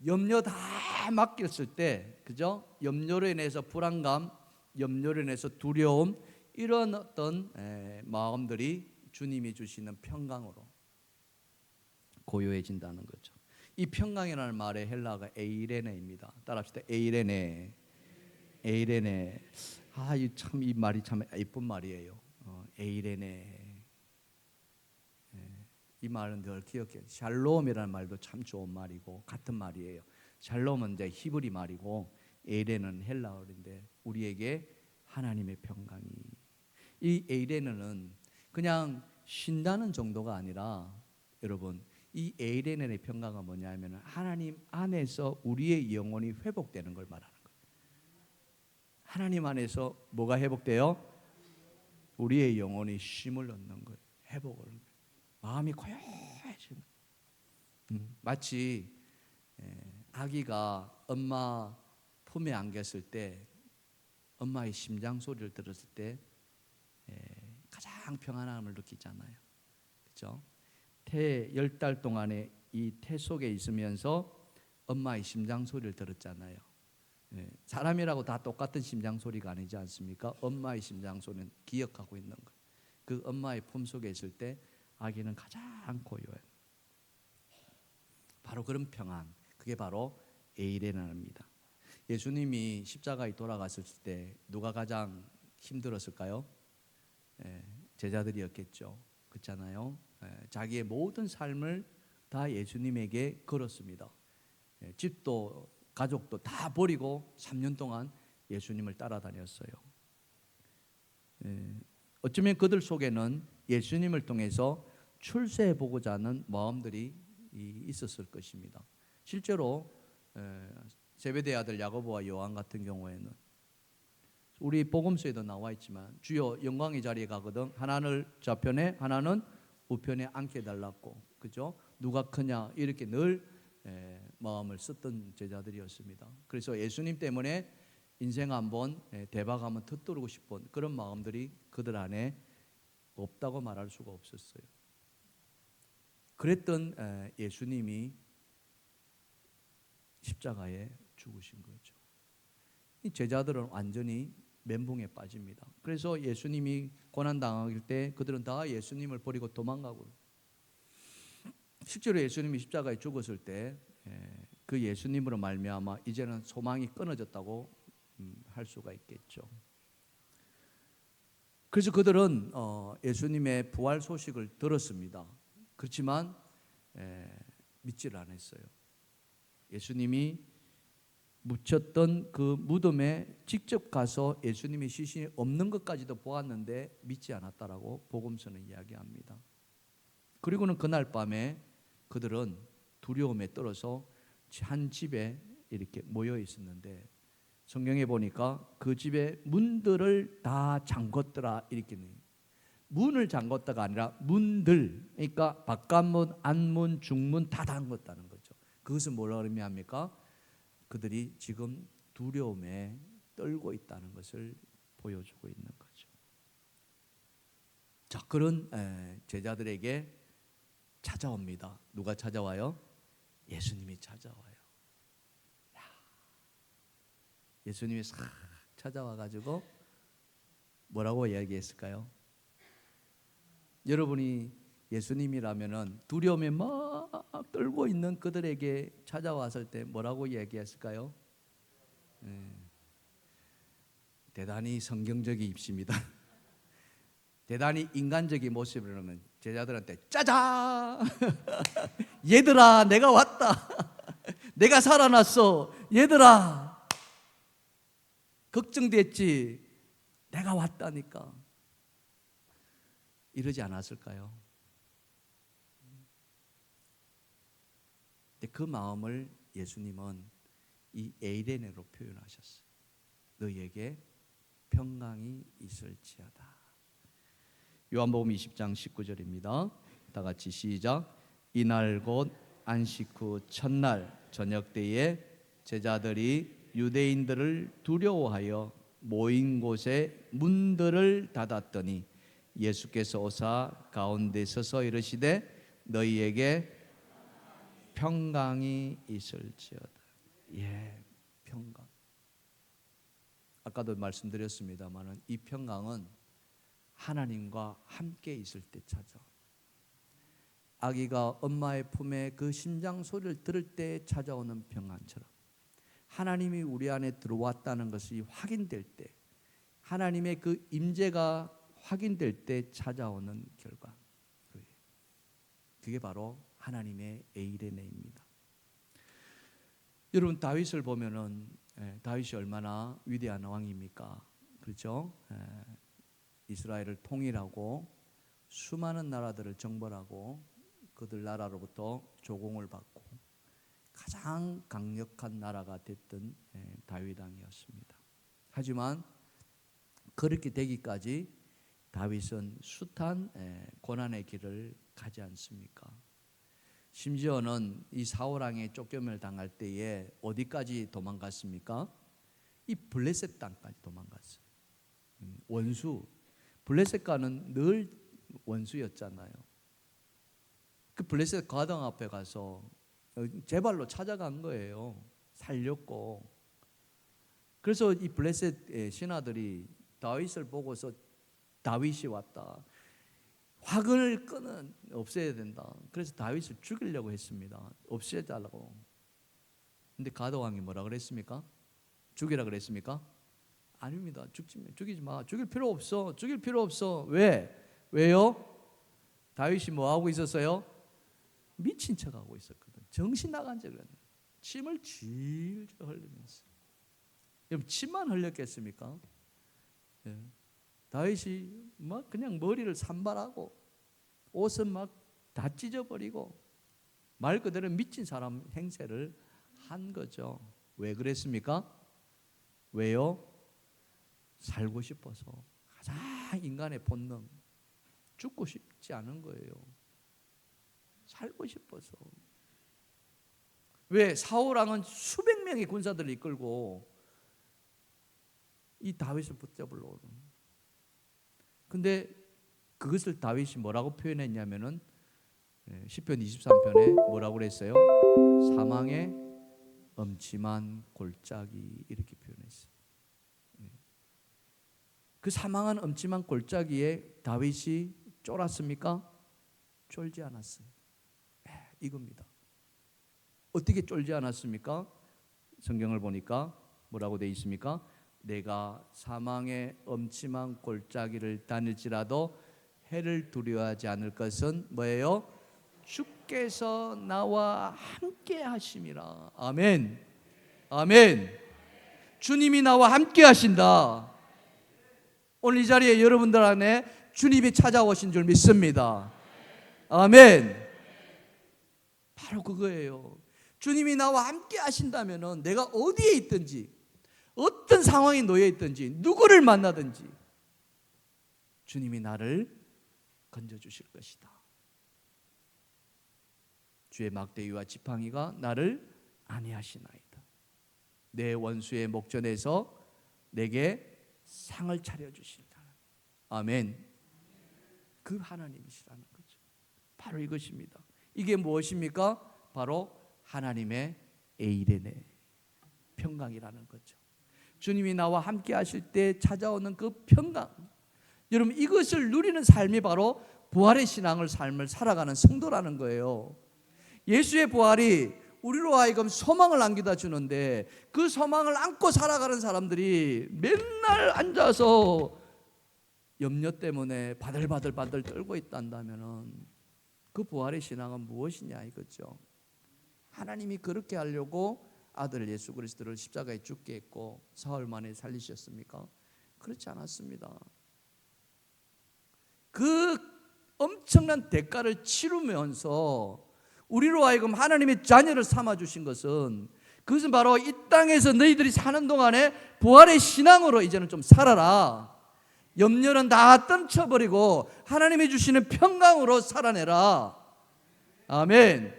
염려 다 맡겼을 때, 그죠? 염려로 인해서 불안감, 염려로 인해서 두려움, 이런 어떤 마음들이 주님이 주시는 평강으로 고요해진다는 거죠. 이 평강이라는 말의 헬라어가 에이레네입니다. 따라합시다. 에이레네. 에이레네. 이 말이 참 예쁜 말이에요. 에이레네. 이 말은 늘 기억해요. 샬롬이라는 말도 참 좋은 말이고 같은 말이에요. 샬롬은 이제 히브리 말이고 에이레는 헬라어인데 우리에게 하나님의 평강이, 이 에이레는 그냥 쉰다는 정도가 아니라 여러분, 이 에이레의 평강은 뭐냐면 하나님 안에서 우리의 영혼이 회복되는 걸 말하는 거예요. 하나님 안에서 뭐가 회복돼요? 우리의 영혼이 쉼을 얻는 거예요. 회복을 얻는 거예요. 마음이 고요해지는 마치 아기가 엄마 품에 안겼을 때 엄마의 심장 소리를 들었을 때 가장 평안함을 느끼잖아요. 그렇죠? 태 10달 동안에 이 태 속에 있으면서 엄마의 심장 소리를 들었잖아요. 사람이라고 다 똑같은 심장 소리가 아니지 않습니까? 엄마의 심장 소리는 기억하고 있는 거예요. 그 엄마의 품 속에 있을 때 아기는 가장 고요해요. 바로 그런 평안, 그게 바로 에이레나입니다. 예수님이 십자가에 돌아갔을 때 누가 가장 힘들었을까요? 제자들이었겠죠. 그렇잖아요. 자기의 모든 삶을 다 예수님에게 걸었습니다. 집도 가족도 다 버리고 3년 동안 예수님을 따라다녔어요. 어쩌면 그들 속에는 예수님을 통해서 출세해보고자 하는 마음들이 있었을 것입니다. 실제로 제베데의 아들 야고보와 요한 같은 경우에는 우리 복음서에도 나와 있지만 주여 영광의 자리에 가거든 하나는 좌편에 하나는 우편에 앉게 달라고, 그죠? 누가 크냐 이렇게 늘 마음을 썼던 제자들이었습니다. 그래서 예수님 때문에 인생 한번 대박 한번 터뜨리고 싶은 그런 마음들이 그들 안에 없다고 말할 수가 없었어요. 그랬던 예수님이 십자가에 죽으신 거죠. 이 제자들은 완전히 멘붕에 빠집니다. 그래서 예수님이 고난당할 때 그들은 다 예수님을 버리고 도망가고, 실제로 예수님이 십자가에 죽었을 때 그 예수님으로 말미암아 이제는 소망이 끊어졌다고 할 수가 있겠죠. 그래서 그들은 예수님의 부활 소식을 들었습니다. 그렇지만 믿지를 않았어요. 예수님이 묻혔던 그 무덤에 직접 가서 예수님의 시신이 없는 것까지도 보았는데 믿지 않았다라고 복음서는 이야기합니다. 그리고는 그날 밤에 그들은 두려움에 떨어서 한 집에 이렇게 모여 있었는데 성경에 보니까 그 집의 문들을 다 잠궜더라 이렇게 해요. 문을 잠궜다가 아니라 문들, 그러니까 바깥문, 안문, 중문 다 잠궜다는 거죠. 그것은 뭐라 의미합니까? 그들이 지금 두려움에 떨고 있다는 것을 보여주고 있는 거죠. 자, 그런 제자들에게 찾아옵니다. 누가 찾아와요? 예수님이 찾아와요. 예수님이 싹 찾아와 가지고 뭐라고 이야기했을까요? 여러분이 예수님이라면은 두려움에 막 떨고 있는 그들에게 찾아왔을 때 뭐라고 이야기했을까요? 대단히 성경적이십니다. 대단히 인간적인 모습이라면 제자들한테 짜잔! 얘들아, 내가 왔다. 내가 살아났어. 얘들아, 걱정됐지? 내가 왔다니까. 이러지 않았을까요? 근데 그 마음을 예수님은 이 에이레네로 표현하셨어요. 너희에게 평강이 있을지어다. 요한복음 20장 19절입니다. 다 같이 시작. 이날 곧 안식 후 첫날 저녁 때에 제자들이 유대인들을 두려워하여 모인 곳에 문들을 닫았더니 예수께서 오사 가운데 서서 이르시되 너희에게 평강이 있을지어다. 예, 평강. 아까도 말씀드렸습니다만은 이 평강은 하나님과 함께 있을 때 찾아. 아기가 엄마의 품에 그 심장 소리를 들을 때 찾아오는 평안처럼 하나님이 우리 안에 들어왔다는 것이 확인될 때, 하나님의 그 임재가 확인될 때 찾아오는 결과, 그게 바로 하나님의 에이레네입니다. 여러분 다윗을 보면은 다윗이 얼마나 위대한 왕입니까? 그렇죠? 이스라엘을 통일하고 수많은 나라들을 정벌하고 그들 나라로부터 조공을 받고 가장 강력한 나라가 됐던 다윗 왕이었습니다. 하지만 그렇게 되기까지 다윗은 숱한 고난의 길을 가지 않습니까? 심지어는 이 사울 왕의 쫓겨을 당할 때에 어디까지 도망갔습니까? 이 블레셋 땅까지 도망갔어요. 원수, 블레셋과는 늘 원수였잖아요. 그 블레셋 과당 앞에 가서 제 발로 찾아간 거예요. 살렸고. 그래서 이 블레셋 신하들이 다윗을 보고서 다윗이 왔다, 화근을 없애야 된다. 그래서 다윗을 죽이려고 했습니다. 없애달라고. 근데 가드왕이 뭐라 그랬습니까? 죽이라 그랬습니까? 아닙니다. 죽이지 마. 죽일 필요 없어. 죽일 필요 없어. 왜요? 다윗이 뭐 하고 있었어요? 미친 척하고 있었거든. 정신 나간 척을 했는데 침을 질질 흘리면서. 여러분 침만 흘렸겠습니까? 예. 다윗이 막 그냥 머리를 산발하고 옷은 막 다 찢어버리고 말 그대로 미친 사람 행세를 한 거죠. 왜 그랬습니까? 왜요? 살고 싶어서. 가장 인간의 본능, 죽고 싶지 않은 거예요. 살고 싶어서. 왜? 사울 왕은 수백 명의 군사들을 이끌고 이 다윗을 붙잡으려고. 근데 그것을 다윗이 뭐라고 표현했냐면은 시편 23편에 뭐라고 그랬어요? 사망의 엄침한 골짜기, 이렇게 표현했어요. 그 사망한 엄침한 골짜기에 다윗이 쫄았습니까? 쫄지 않았어요. 이겁니다. 어떻게 쫄지 않았습니까? 성경을 보니까 뭐라고 되어 있습니까? 내가 사망의 엄침한 골짜기를 다닐지라도 해를 두려워하지 않을 것은 뭐예요? 주께서 나와 함께 하심이라. 아멘. 아멘. 주님이 나와 함께 하신다. 오늘 이 자리에 여러분들 안에 주님이 찾아오신 줄 믿습니다. 아멘. 바로 그거예요. 주님이 나와 함께 하신다면 내가 어디에 있든지, 어떤 상황에 놓여 있든지, 누구를 만나든지 주님이 나를 건져주실 것이다. 주의 막대기와 지팡이가 나를 안위하시나이다. 내 원수의 목전에서 내게 상을 차려주신다. 아멘. 그 하나님이시라는 거죠. 바로 이것입니다. 이게 무엇입니까? 바로 하나님의 에이레네, 평강이라는 거죠. 주님이 나와 함께 하실 때 찾아오는 그 평강, 여러분 이것을 누리는 삶이 바로 부활의 신앙을 삶을 살아가는 성도라는 거예요. 예수의 부활이 우리로 하여금 소망을 안겨다 주는데 그 소망을 안고 살아가는 사람들이 맨날 앉아서 염려 때문에 바들바들 떨고 있단다면 그 부활의 신앙은 무엇이냐 이거죠. 하나님이 그렇게 하려고 아들 예수 그리스도를 십자가에 죽게 했고 사흘 만에 살리셨습니까? 그렇지 않았습니다. 그 엄청난 대가를 치르면서 우리로 하여금 하나님의 자녀를 삼아주신 것은, 그것은 바로 이 땅에서 너희들이 사는 동안에 부활의 신앙으로 이제는 좀 살아라. 염려는 다 떨쳐버리고 하나님이 주시는 평강으로 살아내라. 아멘.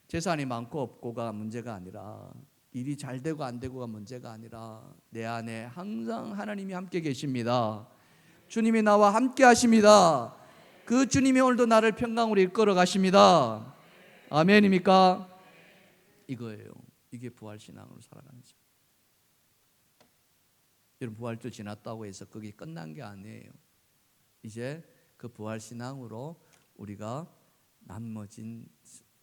재산이 많고 없고가 문제가 아니라, 일이 잘 되고 안 되고가 문제가 아니라 내 안에 항상 하나님이 함께 계십니다. 주님이 나와 함께 하십니다. 그 주님이 오늘도 나를 평강으로 이끌어 가십니다. 아멘입니까? 이거예요. 이게 부활신앙으로 살아가는 것. 여러분 부활절 지났다고 해서 그게 끝난 게 아니에요. 이제 그 부활신앙으로 우리가 남머진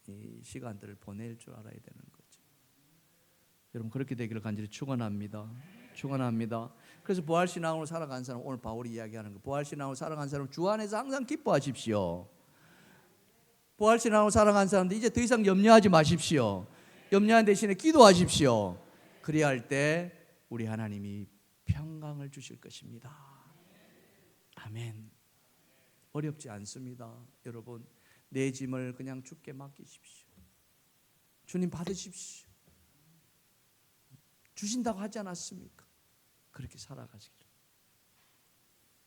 이 시간들을 보낼 줄 알아야 되는 거죠. 여러분 그렇게 되기를 간절히 축원합니다. 축원합니다. 그래서 부활신앙으로 살아간 사람, 오늘 바울이 이야기하는 거, 부활신앙으로 살아간 사람 주 안에서 항상 기뻐하십시오. 부활신앙으로 살아간 사람들 이제 더 이상 염려하지 마십시오. 염려한 대신에 기도하십시오. 그래야 할 때 우리 하나님이 평강을 주실 것입니다. 아멘. 어렵지 않습니다. 여러분, 내 짐을 그냥 주께 맡기십시오. 주님 받으십시오. 주신다고 하지 않았습니까? 그렇게 살아가시기를.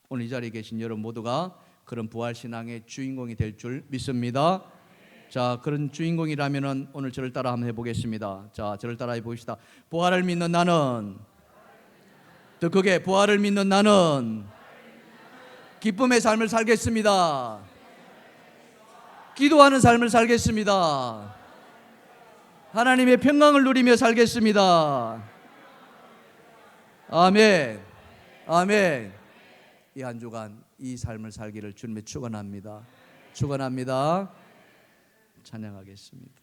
오늘 이 자리에 계신 여러분 모두가 그런 부활신앙의 주인공이 될 줄 믿습니다. 자, 그런 주인공이라면 오늘 저를 따라 한번 해보겠습니다. 자, 저를 따라 해보시다. 부활을 믿는 나는, 더 크게, 부활을 믿는 나는 기쁨의 삶을 살겠습니다. 기도하는 삶을 살겠습니다. 하나님의 평강을 누리며 살겠습니다. 아멘. 아멘. 이 한 주간 이 삶을 살기를 주님의 축원합니다. 축원합니다. 찬양하겠습니다.